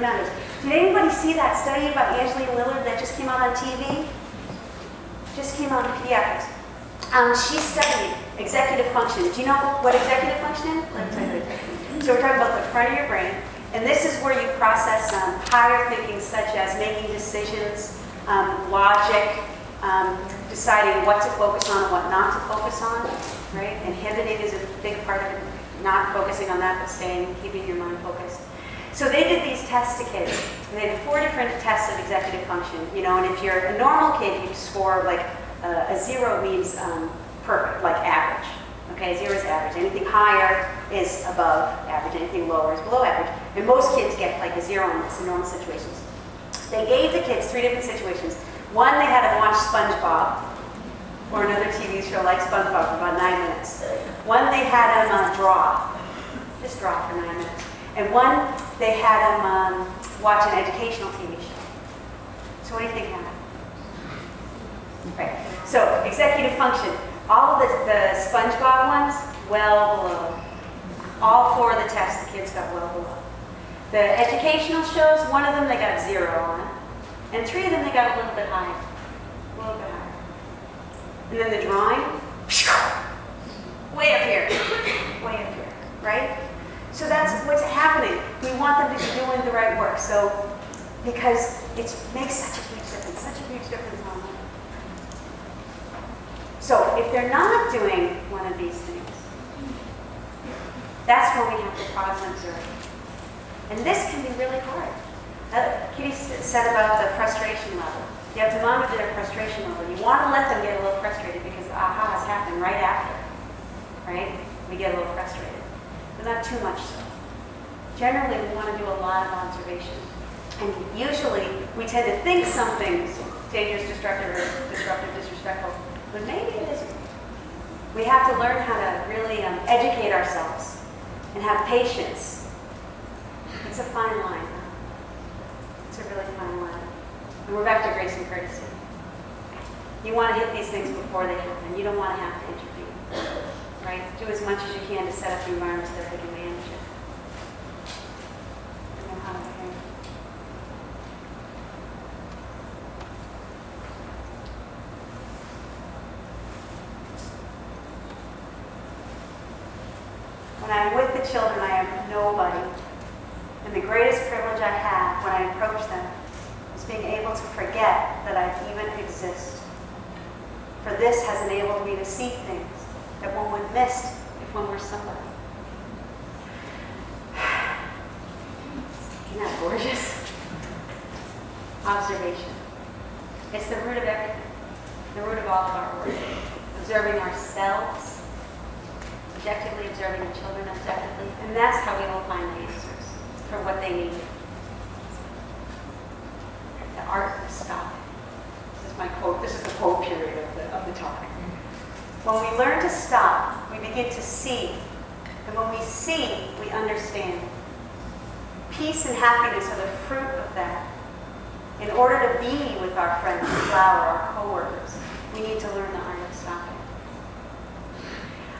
numbers. Did anybody see that study about Angeline Lillard that just came out on TV? Just came out in Pediatrics. She studied executive function. Do you know what executive function is? Let me tell you. So we're talking about the front of your brain, and this is where you process higher thinking, such as making decisions, logic, deciding what to focus on and what not to focus on, right? Inhibiting is a big part of it, not focusing on that, but keeping your mind focused. So they did these tests to kids. And they did 4 different tests of executive function, and if you're a normal kid, you score like a 0 means perfect, like average. Okay, 0 is average. Anything higher is above average. Anything lower is below average. And most kids get like a 0 in this in normal situations. They gave the kids 3 different situations. One, they had them watch SpongeBob or another TV show like SpongeBob for about 9 minutes. One, they had them draw. Just draw for 9 minutes. And one, they had them watch an educational TV show. So what do you think happened? Right. So executive function. All of the SpongeBob ones, well below. All 4 of the tests, the kids got well below. The educational shows, one of them they got 0 on it. And 3 of them they got a little bit higher. A little bit higher. And then the drawing, way up here. Way up here. Right? So that's what's happening. We want them to be doing the right work. So, because it makes such a huge difference on them. So, if they're not doing one of these things, that's when we have to pause and observe. And this can be really hard. Kitty said about the frustration level. You have to monitor their frustration level. You want to let them get a little frustrated because the ahas happen right after. Right? We get a little frustrated. But not too much so. Generally, we want to do a lot of observation. And usually, we tend to think something's dangerous, destructive, or disruptive, disrespectful. But maybe it isn't. We have to learn how to really educate ourselves and have patience. It's a fine line. It's a really fine line. And we're back to grace and courtesy. You want to hit these things before they happen. You don't want to have to intervene. Right? Do as much as you can to set up the environment so that they can manage it. And know how to behave. When I'm with the children, I am nobody. And the greatest privilege I have when I approach them is being able to forget that I even exist. For this has enabled me to see things that one would miss if one were somebody. Isn't that gorgeous? Observation. It's the root of everything. The root of all of our work. Observing ourselves, objectively observing the children objectively, and that's how we will find the answers for what they need. The art of stopping. This is my quote. This is the quote period of the talk. When we learn to stop, we begin to see. And when we see, we understand. Peace and happiness are the fruit of that. In order to be with our friends, the flower, our co-workers, we need to learn the art of stopping.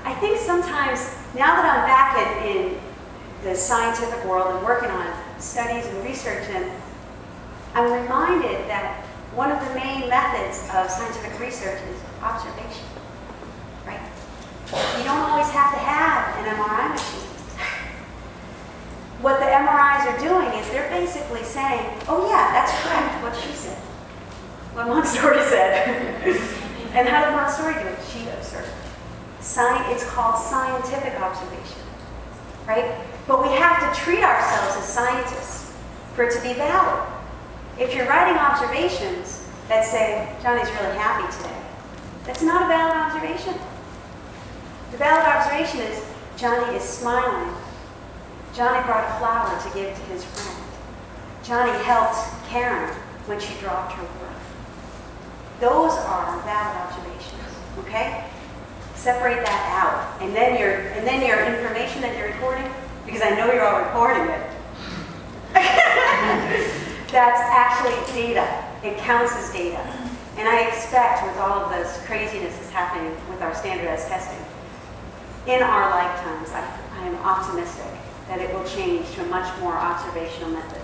I think sometimes, now that I'm back in the scientific world and working on studies and research, and I'm reminded that one of the main methods of scientific research is observation. Right? You don't always have to have an MRI machine. What the MRIs are doing is they're basically saying, oh yeah, that's correct, what she said. What Montessori said. And how did Montessori do it? She observed. It's called scientific observation. Right? But we have to treat ourselves as scientists for it to be valid. If you're writing observations that say, Johnny's really happy today, that's not a valid observation. The valid observation is, Johnny is smiling. Johnny brought a flower to give to his friend. Johnny helped Karen when she dropped her work. Those are valid observations, okay? Separate that out. And then your information that you're recording, because I know you're all recording it, that's actually data. It counts as data. And I expect with all of this craziness that's happening with our standardized testing, in our lifetimes, I am optimistic that it will change to a much more observational method.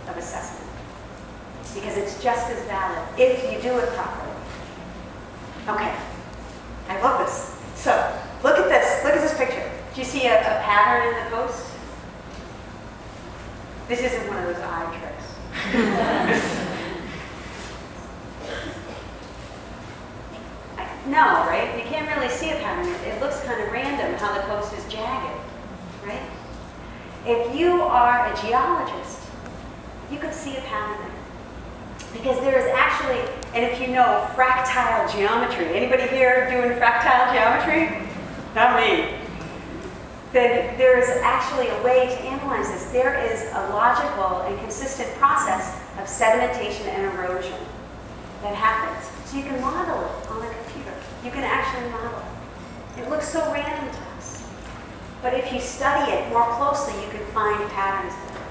of assessment, because it's just as valid if you do it properly. Okay, I love this. So, look at this. Look at this picture. Do you see a pattern in the post? This isn't one of those eye tricks. No, right? You can't really see a pattern. It looks kind of random how the post is jagged, right? If you are a geologist, you could see a pattern there. Because there is actually, and if you know fractile geometry, anybody here doing fractile geometry? Not me. Then there is actually a way to analyze this. There is a logical and consistent process of sedimentation and erosion that happens. So you can model it on a computer. You can actually model it. It looks so random to us. But if you study it more closely, you can find patterns there.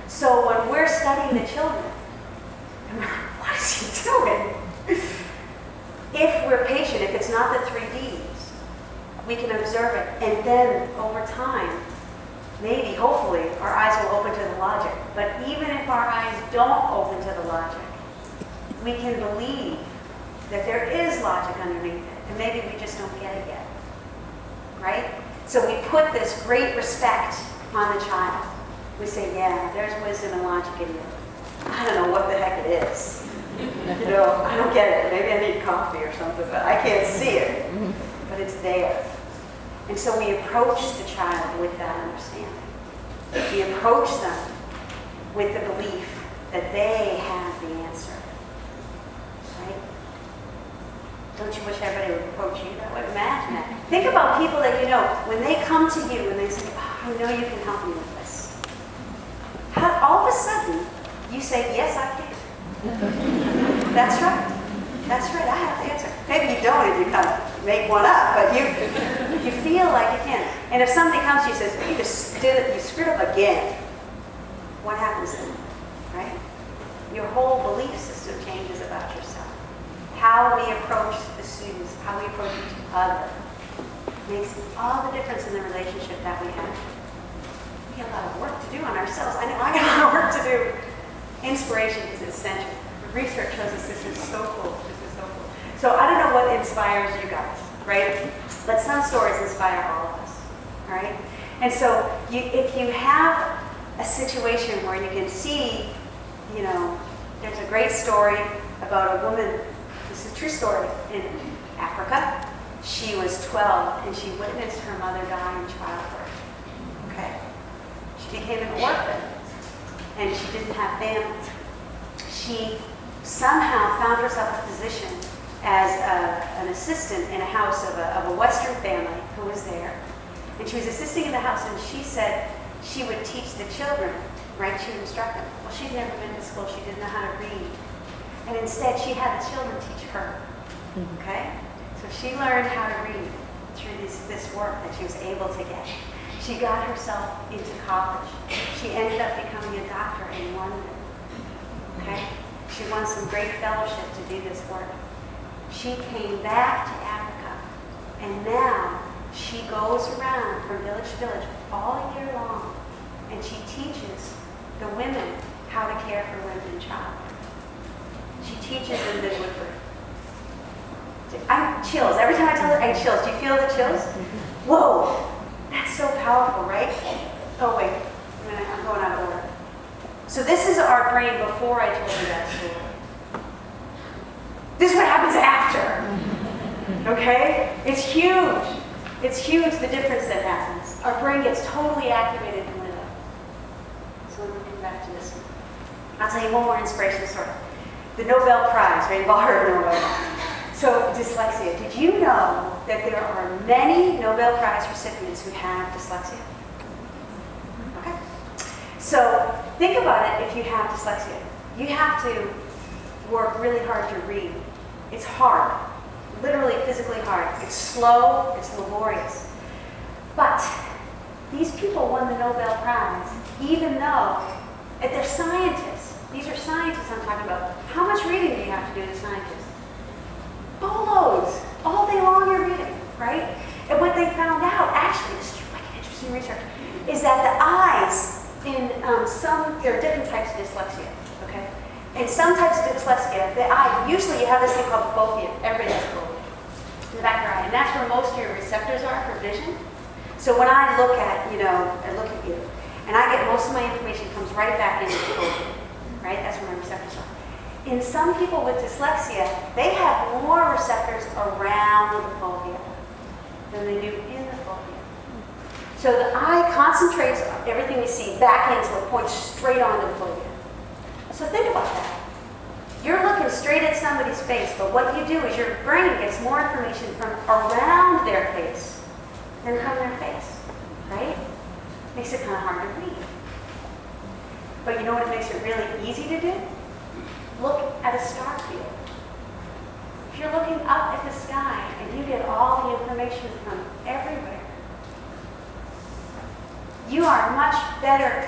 So when we're studying the children, what is he doing? If we're patient, if it's not the 3Ds, we can observe it. And then over time, maybe, hopefully, our eyes will open to the logic. But even if our eyes don't open to the logic, we can believe that there is logic underneath it. And maybe we just don't get it yet. Right? So we put this great respect on the child. We say, yeah, there's wisdom and logic in you. I don't know what the heck it is. You know, I don't get it. Maybe I need coffee or something, but I can't see it. But it's there. And so we approach the child with that understanding. We approach them with the belief that they have the answer. Right? Don't you wish everybody would approach you that way? Imagine that. Think about people that you know, when they come to you and they say, oh, I know you can help me with this. All of a sudden, you say, yes, I can. That's right. That's right, I have the answer. Maybe you don't if you kind of make one up, but you feel like you can. And if somebody comes to you and says, you just did it, you screwed up again, what happens then, right? Your whole belief system changes about yourself. How we approach the students, how we approach each other, makes all the difference in the relationship that we have. We have a lot of work to do on ourselves. I know I got a lot of work to do. Inspiration is essential. Research shows us this is so cool. This is so cool. So I don't know what inspires you guys, right? But some stories inspire all of us, all right? And so if you have a situation where you can see, you know, there's a great story about a woman, this is a true story, in Africa. She was 12 and she witnessed her mother die in childbirth, okay? She became an orphan and she didn't have family. She somehow found herself a position as an assistant in a house of a Western family who was there. And she was assisting in the house, and she said she would teach the children, right? She would instruct them. Well, she'd never been to school. She didn't know how to read. And instead, she had the children teach her, okay? So she learned how to read through this work that she was able to get. She got herself into college. She ended up becoming a doctor in London. Okay? She won some great fellowship to do this work. She came back to Africa, and now she goes around from village to village all year long, and she teaches the women how to care for women and childbirth. She teaches them midwifery. I'm chills. Every time I tell her, I get chills. Do you feel the chills? Whoa! That's so powerful, right? Oh, wait. I'm going out of order. So this is our brain before I told you that story. This is what happens after. Okay? It's huge. It's huge, the difference that happens. Our brain gets totally activated and lit up. So let me come back to this one. I'll tell you one more inspirational story. The Nobel Prize, right? You've all heard of Nobel Prize. So dyslexia. Did you know that there are many Nobel Prize recipients who have dyslexia? Okay. So think about it if you have dyslexia. You have to work really hard to read. It's hard. Literally physically hard. It's slow, it's laborious. But these people won the Nobel Prize even though they're scientists. These are scientists I'm talking about. How much reading do you have to do as scientists? Boatloads. All day long you're reading, right? And what they found out, actually, this is like an interesting research, is that the eyes, there are different types of dyslexia, okay? In some types of dyslexia, usually you have this thing called fovea. Everybody has fovea in the back of your eye, and that's where most of your receptors are for vision. So when I look at, I look at you, and I get most of my information comes right back into the fovea, right? That's where my receptors are. In some people with dyslexia, they have more receptors around the fovea than they do in the fovea. So the eye concentrates everything we see back in, so it points straight onto the fovea. So think about that. You're looking straight at somebody's face, but what you do is your brain gets more information from around their face than from their face, right? Makes it kind of hard to read. But you know what makes it really easy to do? Look at a star field. If you're looking up at the sky and you get all the information from everywhere, you are much better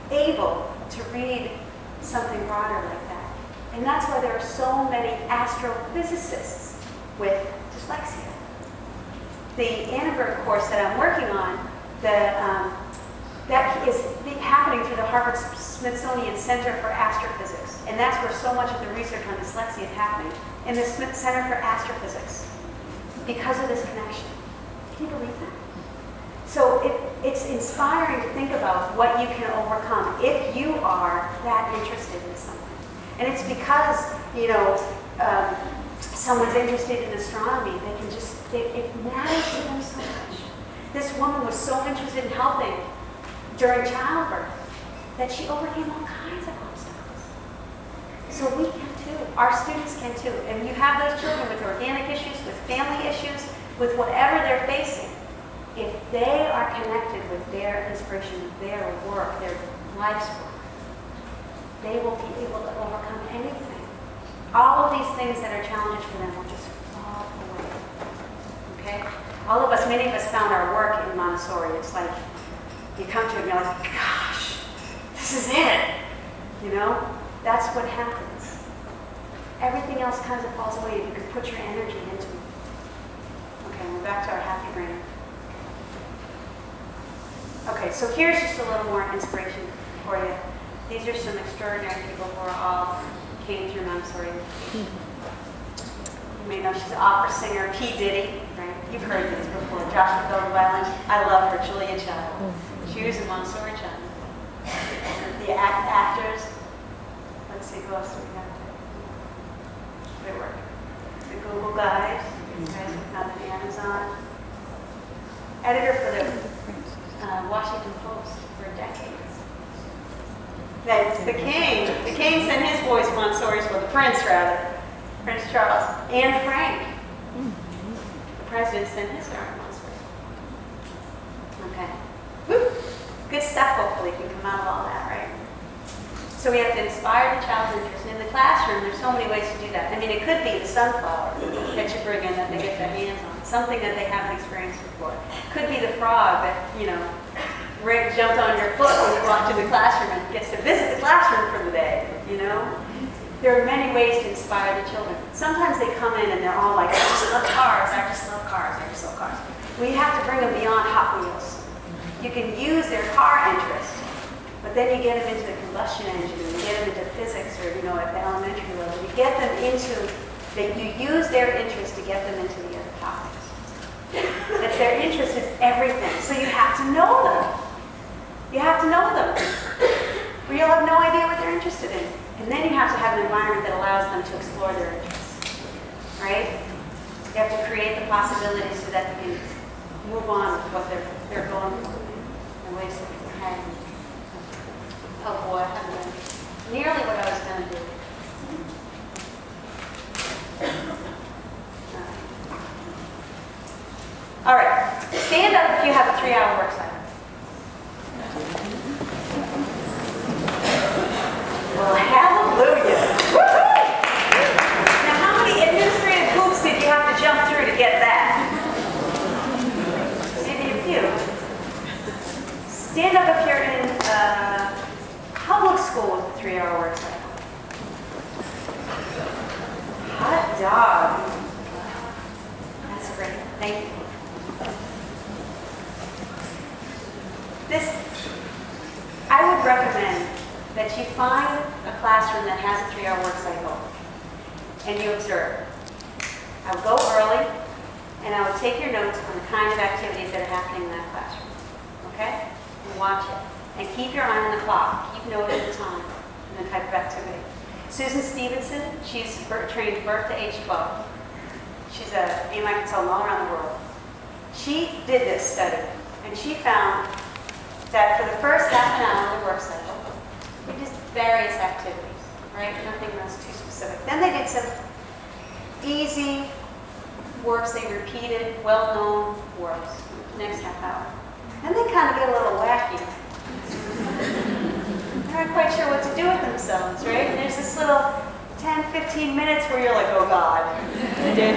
able to read something broader like that. And that's why there are so many astrophysicists with dyslexia. The Annenberg course that I'm working on, that is happening through the Harvard-Smithsonian Center for Astrophysics. And that's where so much of the research on dyslexia is happening, in the Smith Center for Astrophysics, because of this connection. Can you believe that? So it's inspiring to think about what you can overcome if you are that interested in something. And it's because, someone's interested in astronomy, they can just, it matters to them so much. This woman was so interested in helping during childbirth that she overcame all kinds of obstacles. So we can too. Our students can too. And you have those children with organic issues, with family issues, with whatever they're facing. If they are connected with their inspiration, their work, their life's work, they will be able to overcome anything. All of these things that are challenges for them will just fall away. Okay? All of us, many of us found our work in Montessori. It's like you come to it and you're like, gosh, this is it. That's what happens. Everything else kind of falls away if you can put your energy into it. Okay, we're back to our happy brain. Okay, so here's just a little more inspiration for you. These are some extraordinary people who are all came through Montessori. You may know she's an opera singer, P. Diddy, right? You've heard this before. Joshua Field Violin. I love her, Julia Child. She was a Montessori child. The actors. Let's see, who else do we have? They work. The Google guys. Out of Amazon. Editor for the Washington Post for decades. That's the king. The king sent his boys to Montessori school, the prince rather, Prince Charles, and Frank. The president sent his daughter to Montessori school. Okay. Woo. Good stuff, hopefully, can come out of all that, right? So we have to inspire the child's interest. And in the classroom, there's so many ways to do that. I mean, it could be the sunflower that you bring in that they get their hands on, something that they haven't experienced before. It could be the frog that, Rick jumped on your foot when you walked into the classroom and gets to visit the classroom for the day, There are many ways to inspire the children. Sometimes they come in and they're all like, I just love cars, I just love cars, I just love cars. We have to bring them beyond Hot Wheels. You can use their car interest, but then you get them into the combustion engine, and you get them into physics or, at the elementary level. You get them you use their interest to get them into the other topics. That their interest is everything. So you have to know them. You have to know them. Or you'll have no idea what they're interested in. And then you have to have an environment that allows them to explore their interests. Right? You have to create the possibilities so that they can move on with what they're going for in ways that they can. Oh boy, I haven't done nearly what I was going to do. All right. Stand up if you have a 3-hour work cycle. Well, hallelujah. Woo-hoo! Now, how many administrative hoops did you have to jump through to get that? Maybe a few. Stand up if you're in public school with a 3-hour work cycle. Hot dog. That's great. Thank you. that you find a classroom that has a 3-hour work cycle and you observe. I would go early and I would take your notes on the kind of activities that are happening in that classroom. Okay? And watch it. And keep your eye on the clock. Keep note of the time and the type of activity. Susan Stevenson, she's trained birth to age 12. She's a AMI consultant all around the world. She did this study, and she found that for the first half an hour of the work cycle, we did various activities, right? Nothing else too specific. Then they did some easy works they repeated, well-known works, the next half hour. Then they kind of get a little wacky. They're not quite sure what to do with themselves, right? And there's this little 10, 15 minutes where you're like, oh God, I did.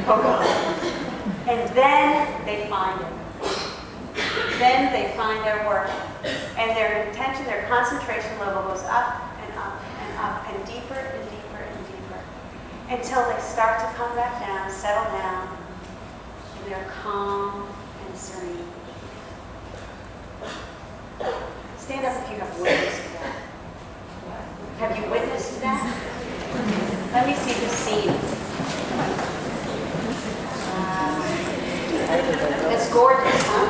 Oh God. And then they find it. Then they find their work. And their intention, their concentration level goes up and up and up and deeper and deeper and deeper until they start to come back down, settle down, and they're calm and serene. Stand up if you have witnessed that. Have you witnessed that? Let me see the scene. It's gorgeous, huh?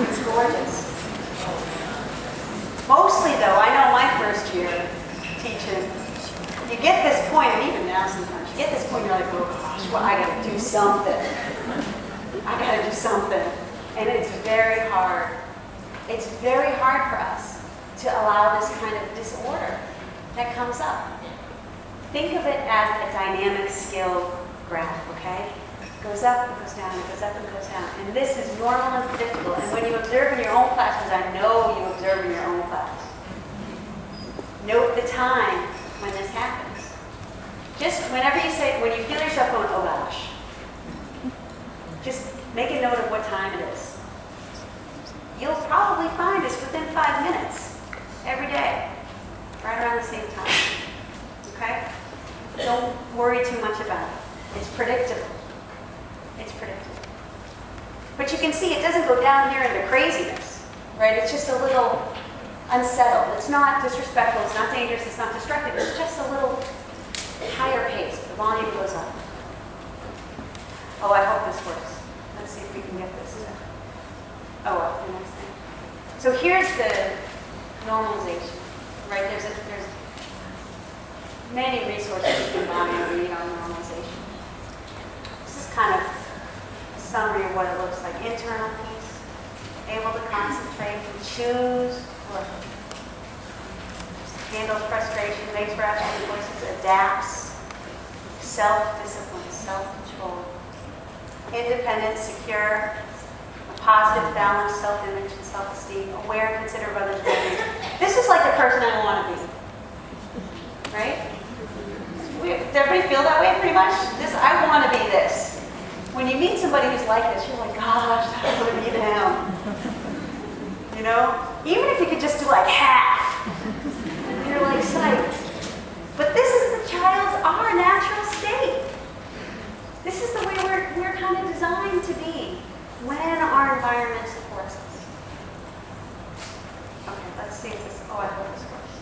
It's gorgeous. Mostly, though, I know my first year teaching, you get this point, and even now sometimes, you get this point, you're like, oh gosh, well, I gotta do something. I gotta do something. And it's very hard. It's very hard for us to allow this kind of disorder that comes up. Think of it as a dynamic skill graph, okay? It goes up, it goes down, it goes up, and goes down. And this is normal and predictable. And when you observe in your own class, because I know you observe in your own class, note the time when this happens. Just whenever you say, when you feel yourself going, oh gosh, just make a note of what time it is. You'll probably find it's within 5 minutes every day, right around the same time. Okay? Don't worry too much about it. It's predictable. It's predictable. But you can see it doesn't go down here into craziness, right? It's just a little unsettled. It's not disrespectful. It's not dangerous. It's not destructive. It's just a little higher pace. The volume goes up. Oh, I hope this works. Let's see if we can get this. Oh, well, the next thing. So here's the normalization, right? There's many resources you can buy and read on normalization. This is kind of a summary of what it looks like. Internal peace, able to concentrate and choose what handles frustration, makes rational choices, adapts, self-discipline, self-control, independent, secure, positive, balanced self-image and self-esteem, aware and considerate of others' well-being. This is like the person I want to be, right? Does everybody feel that way pretty much? I want to be this. When you meet somebody who's like this, you're like, gosh, I want to be them. You know? Even if you could just do like half, and you're like psyched. But this is the child's, our natural state. This is the way we're kind of designed to be when our environment supports us. Okay, let's see if this, oh, I hope this works.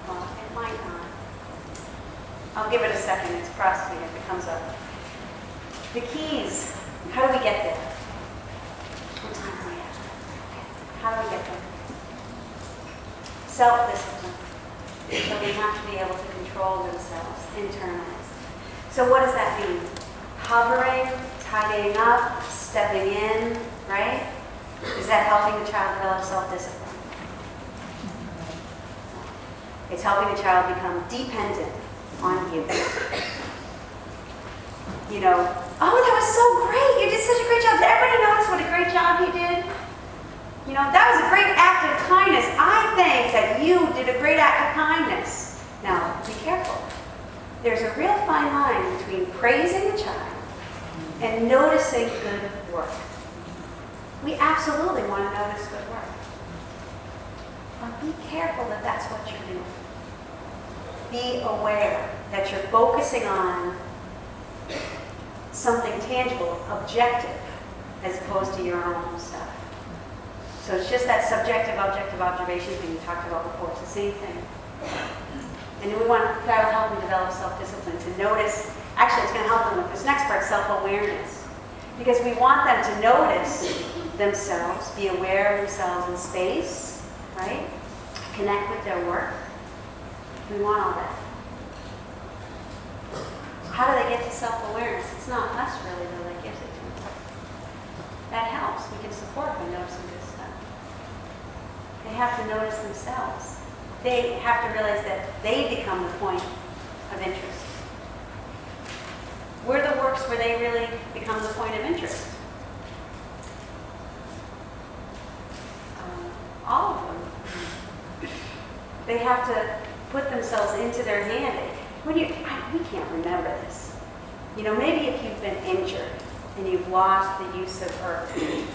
Well, it might not. I'll give it a second. It's processing if it comes up. The keys. How do we get there? What time are we at? How do we get there? Self-discipline. So we have to be able to control themselves internally. So what does that mean? Hovering, tidying up, stepping in, right? Is that helping the child develop self-discipline? It's helping the child become dependent on you. You know, oh, that was so great. You did such a great job. Did everybody notice what a great job you did? You know, that was a great act of kindness. I think that you did a great act of kindness. Now, be careful. There's a real fine line between praising the child and noticing good work. We absolutely want to notice good work. But be careful that that's what you're doing. Be aware that you're focusing on something tangible, objective, as opposed to your own stuff. So it's just that subjective, objective observation thing you talked about before. It's the same thing. And that'll help them develop self-discipline to notice. Actually, it's going to help them with this next part, self-awareness. Because we want them to notice themselves, be aware of themselves in space, right? Connect with their work. We want all that. How do they get to self-awareness? It's not us really that gives it to them. That helps. We can support them noticing this stuff. They have to notice themselves. They have to realize that they become the point of interest. We're the works where they really become the point of interest. All of them. They have to put themselves into their hand. We can't remember this. You know, maybe if you've been injured and you've lost the use of, or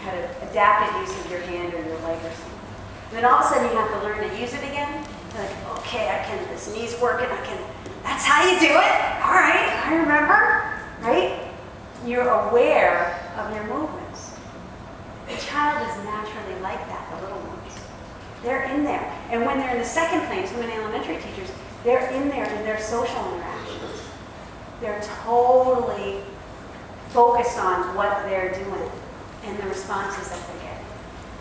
had an adapted use of your hand or your leg or something, then all of a sudden you have to learn to use it again. You're like, okay, this knee's working, that's how you do it. All right, I remember, right? You're aware of your movements. The child is naturally like that, the little ones. They're in there. And when they're in the second plane, so many elementary teachers, they're in there in their social interactions. They're totally focused on what they're doing and the responses that they're getting.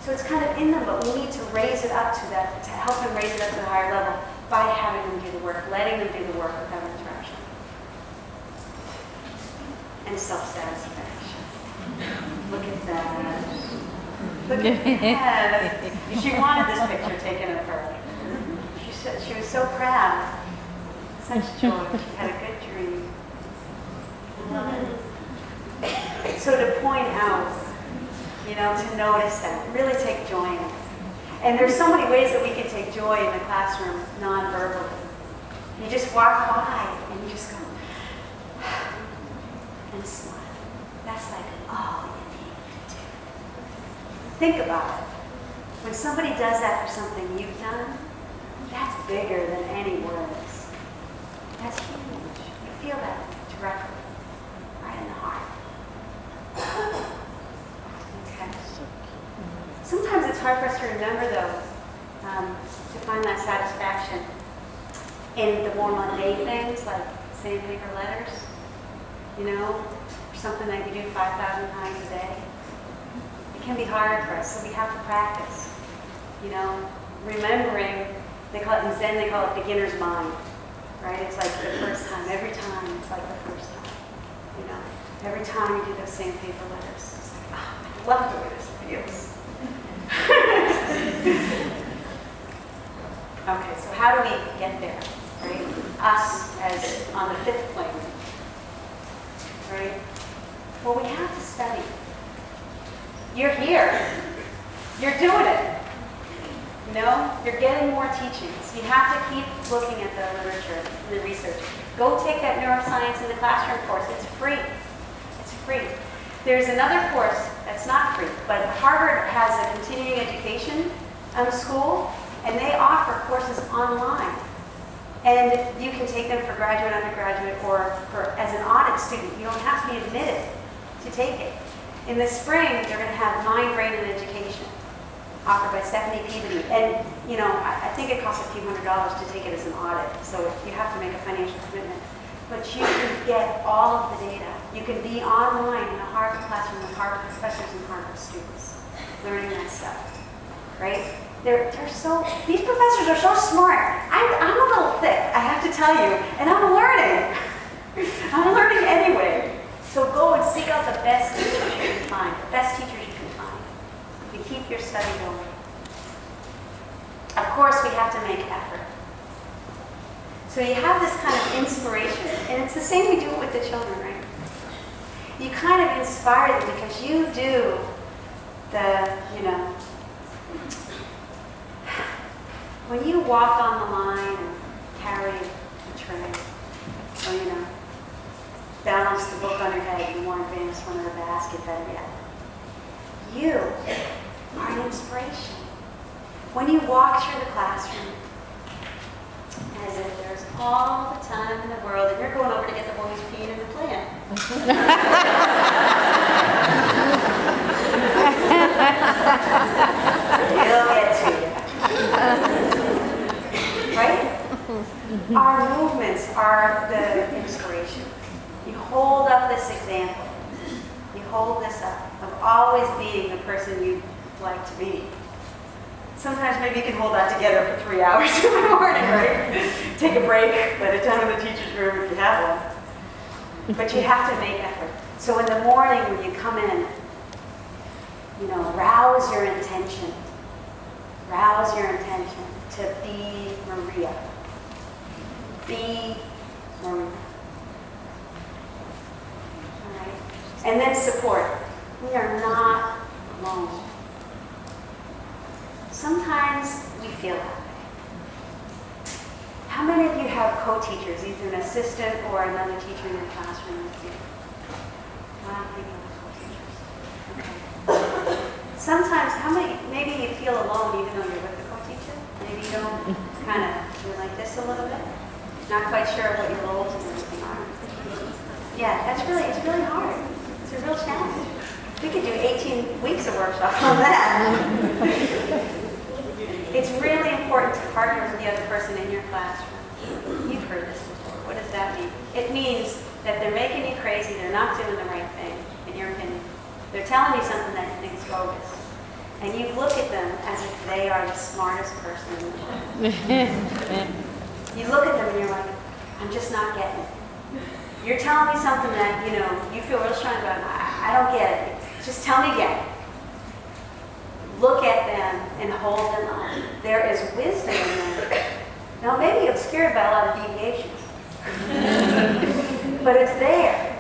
So it's kind of in them, but we need to raise it up to that, to help them raise it up to the higher level by having them do the work, letting them do the work without interruption. And self-satisfaction. Look at that. Look at that. She wanted this picture taken of her. She was so proud. Such joy. She had a good dream. I love it. So to point out, to notice that, really take joy in it. And there's so many ways that we can take joy in the classroom non-verbally. You just walk by and you just go, and smile. That's like all you need to do. Think about it. When somebody does that for something you've done, that's bigger than any words. That's huge. You feel that directly, right in the heart. Okay. Sometimes it's hard for us to remember, though, to find that satisfaction in the more mundane things, like sandpaper letters, or something that you do 5,000 times a day. It can be hard for us, so we have to practice. Remembering, they call it in Zen, they call it beginner's mind, right? It's like the first time, every time, it's like the first time. Every time you do those sandpaper letters, it's like, I love the way this feels. Okay, so how do we get there, right? Us as on the fifth plane, right? Well, we have to study. You're here. You're doing it. You're getting more teachings. You have to keep looking at the literature and the research. Go take that Neuroscience in the Classroom course. It's free. It's free. There's another course that's not free, but Harvard has a continuing education school, and they offer courses online. And you can take them for graduate, undergraduate, or as an audit student. You don't have to be admitted to take it. In the spring, they're going to have Mind, Brain, and Education, offered by Stephanie Peabody. And, I think it costs a few $100s to take it as an audit, so you have to make a financial commitment. But you can get all of the data. You can be online in a Harvard classroom with Harvard professors and Harvard students, learning that stuff, right? These professors are so smart. I'm a little thick, I have to tell you, and I'm learning. I'm learning anyway. So go and seek out the best teachers you can find, the best teachers you can find, and keep your study going. Of course, we have to make effort. So you have this kind of inspiration, and it's the same we do it with the children, right? You kind of inspire them because you do when you walk on the line and carry a tray, or balance the book on your head, you more advanced one in the basket than yet. You are an inspiration. When you walk through the classroom, as if there's all the time in the world, and you're going over to get the boys peeing in the plant. It'll get to you. Right? Our movements are the inspiration. You hold up this example. You hold this up of always being the person you'd like to be. Sometimes maybe you can hold that together for 3 hours in the morning, right? Take a break, let it down in the teacher's room if you have one. But you have to make effort. So in the morning when you come in, rouse your intention. Rouse your intention to be Maria. Be Maria. All right? And then support. We are not alone. Sometimes we feel that way. How many of you have co-teachers, either an assistant or another teacher in your classroom with you? Wow, people have co-teachers. Okay. Sometimes, maybe you feel alone even though you're with the co-teacher? Maybe you don't you're like this a little bit? Not quite sure what your roles and everything are. Yeah, it's really hard. It's a real challenge. We could do 18 weeks of workshop on that. It's really important to partner with the other person in your classroom. You've heard this before. What does that mean? It means that they're making you crazy, they're not doing the right thing, in your opinion. They're telling you something that you think is bogus. And you look at them as if they are the smartest person in the world. You look at them and you're like, I'm just not getting it. You're telling me something that, you feel real strong about. I don't get it. Just tell me again. Look at them and hold them up. There is wisdom in them. Now, maybe obscured by a lot of deviations. But it's there.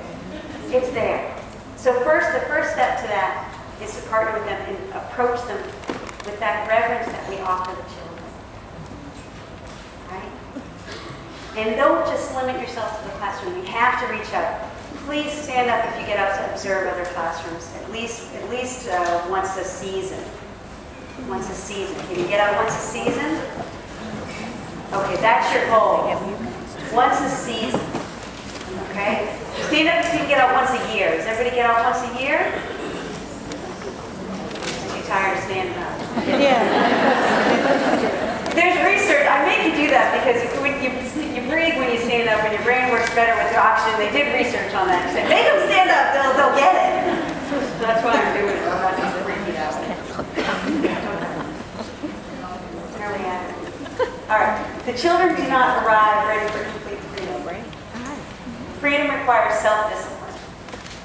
It's there. So the first step to that is to partner with them and approach them with that reverence that we offer the children. Right? And don't just limit yourself to the classroom. You have to reach out. Please stand up if you get up to observe other classrooms, at least once a season. Once a season. Can you get out once a season? Okay, that's your goal. Once a season. Okay? Stand up if you can get out once a year. Does everybody get out once a year? Too tired of standing up. Yeah. There's research. I make you do that because when you breathe when you stand up and your brain works better with the oxygen. They did research on that. They said, make them stand up, they'll get it. So that's why I'm doing it. I'm not just breathing out. There we have it. All right. The children do not arrive ready for complete freedom. Freedom requires self-discipline.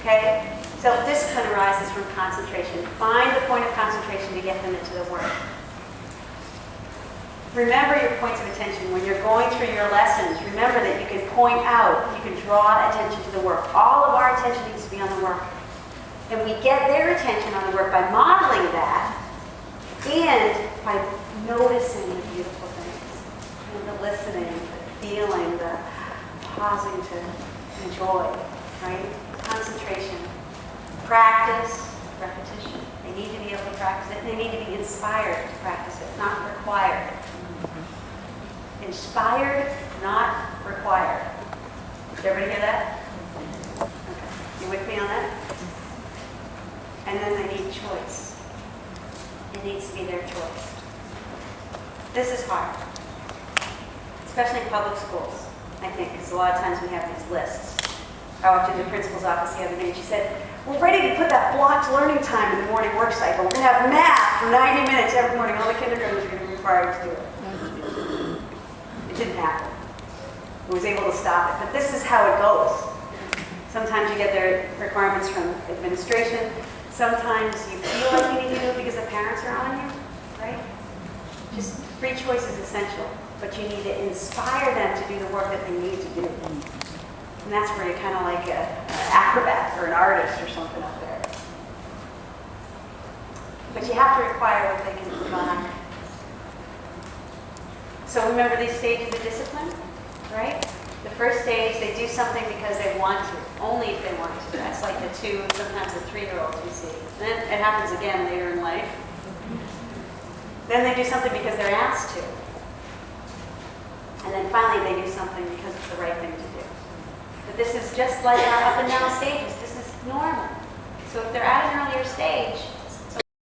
Okay? Self-discipline arises from concentration. Find the point of concentration to get them into the work. Remember your points of attention. When you're going through your lessons, remember that you can point out, you can draw attention to the work. All of our attention needs to be on the work. And we get their attention on the work by modeling that and by noticing the beautiful things. The listening, the feeling, the pausing to enjoy, right? Concentration. Practice, repetition. They need to be able to practice it. They need to be inspired to practice it, not required. Inspired, not required. Did everybody hear that? Okay. You with me on that? And then they need choice. It needs to be their choice. This is hard, especially in public schools, I think, because a lot of times we have these lists. I walked into the principal's office the other day and she said, we're ready to put that blocked learning time in the morning work cycle. We're going to have math for 90 minutes every morning. All the kindergartners are going to be required to do it. It didn't happen. I was able to stop it. But this is how it goes. Sometimes you get their requirements from administration. Sometimes you feel like you need to do it because the parents are on you, right? Just free choice is essential. But you need to inspire them to do the work that they need to do. And that's where you're kind of like an acrobat or an artist or something up there. But you have to require what they can provide. So remember these stages of discipline, right? The first stage, they do something because they want to, only if they want to. That's like the 2, sometimes the 3-year-olds you see. And then it happens again later in life. Then they do something because they're asked to. And then finally they do something because it's the right thing to do. But this is just like our up and down stages. This is normal. So if they're at an earlier stage,